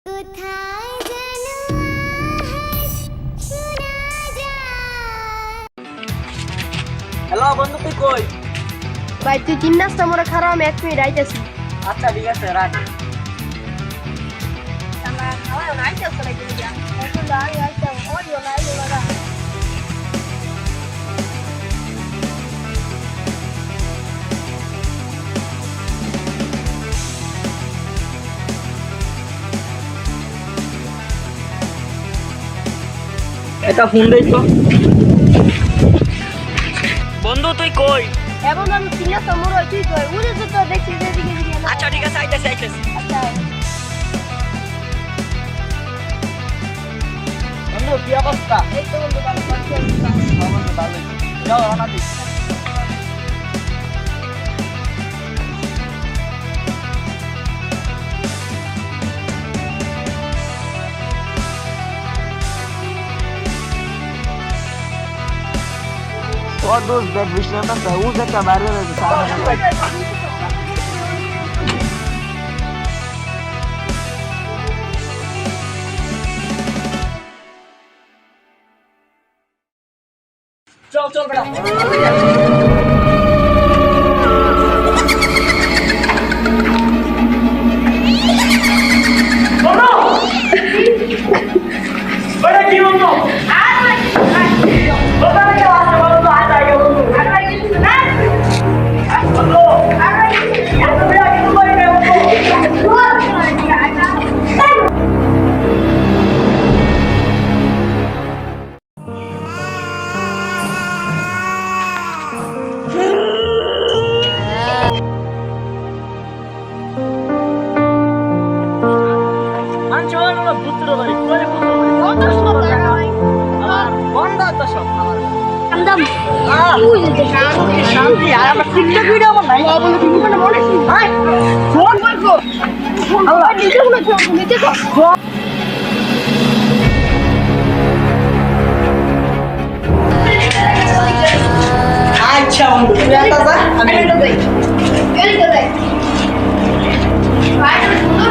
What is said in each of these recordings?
Hello বন্ধু, তুই কই? ভাই তুই তিন নাস্তা মোরা খারাপ, আমি 1 মিনিট আইতেছি। আচ্ছা ঠিক আছে, রাখ। এটা ফোন দেই তো। বন্ধু তুই কই? এখন আমি তিন নাস্তা মোরা তুই কই? উড়ে তো দেখছি এদিকে এদিকে। আচ্ছা ঠিক আছে, আইতেছি। আচ্ছা বন্ধু কি অবস্থা? এই তো বন্ধু ভালো করছি। বন্ধু ভালোই। যাও রওনা দিই। What those that Vishnu Tanta? Who's that barrier? চল বেটা। বড় কি বন্ধু? আচ্ছা বন্ধু, তুমি একটা যা, আমি একটা যাই।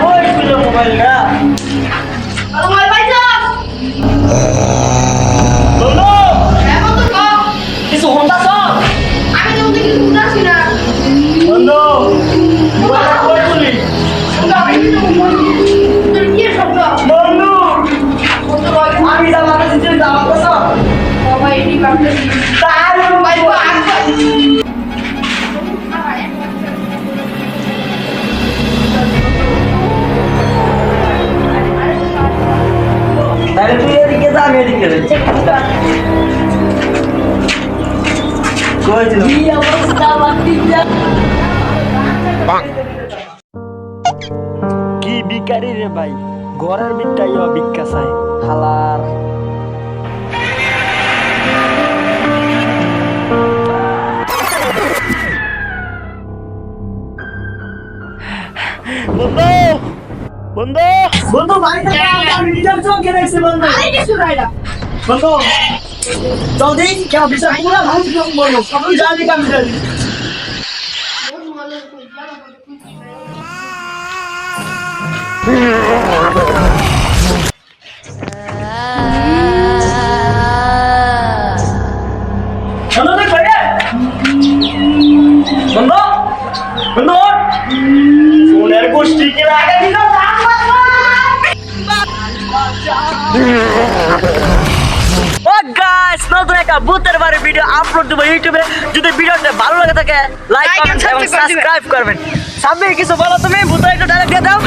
ওই ছিল মোবাইলটা। বন্ধু কিছু হন্ডা সব বন্ধু মোবাইলটা কই তুলি? বন্ধু আমি যাবো, আমি জিতে যাবো তো সব। তাহলে তুই এদিকে যা, আমি এদিকে যাচ্ছি। কি বিকারি রে ভাই, ঘরের বিটটাই ভিক্ষা চাই হালার। বন্ধু বন্ধু বাড়িতে আমি নিজের চোখে দেখছি বন্ধু। বন্ধু জলদি কেউ বিচার পুরো ভাঙি বলবো, সকল জানি কাম জানি। বন্ধু বন্ধু ফোনের গোষ্ঠী কে লাগা দিল। ও গাইস, নতুন একটা ভূতের বাড়ি ভিডিও আপলোড দেব ইউটিউবে। যদি ভিডিওটা ভালো লাগে থাকে লাইক কমেন্ট এবং সাবস্ক্রাইব করবেন। সামনে কিছু বলো তুমি, ভূতের একটা ডায়লগ দিয়ে দাও।